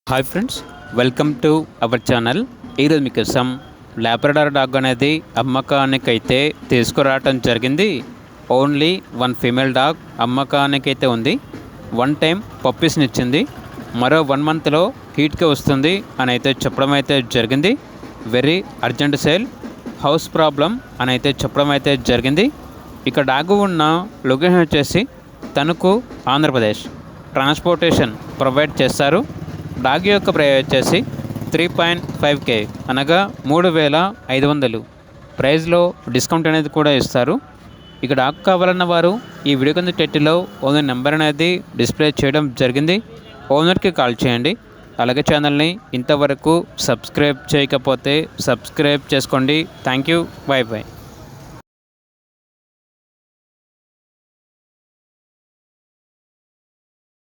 Hi friends, welcome to our channel. ఈరోజు మీకోసం Labrador dog అనేది అమ్మకానికైతే తీసుకురావటం జరిగింది. ఓన్లీ వన్ ఫీమేల్ డాగ్ అమ్మకానికైతే ఉంది. వన్ టైం పప్పీస్ని ఇచ్చింది. మరో 1 మంత్లో హీట్కి వస్తుంది అని అయితే చెప్పడం అయితే జరిగింది. Very urgent sale, house problem అని అయితే చెప్పడం అయితే జరిగింది. ఇక డాగ్ ఉన్న లొకేషన్ వచ్చేసి తణుకు, ఆంధ్రప్రదేశ్. ట్రాన్స్పోర్టేషన్ ప్రొవైడ్ చేస్తారు. డాగ్ యొక్క ప్రైస్ వచ్చేసి 3.5K అనగా 3,500. ప్రైస్లో డిస్కౌంట్ అనేది కూడా ఇస్తారు. ఇక డాగ్ కావాలన్న వారు ఈ వీడియో కింద టైటిల్లో ఓనర్ నెంబర్ అనేది డిస్ప్లే చేయడం జరిగింది. ఓనర్కి కాల్ చేయండి. అలాగే ఛానల్ని ఇంతవరకు సబ్స్క్రైబ్ చేయకపోతే సబ్స్క్రైబ్ చేసుకోండి. Thank you. By by.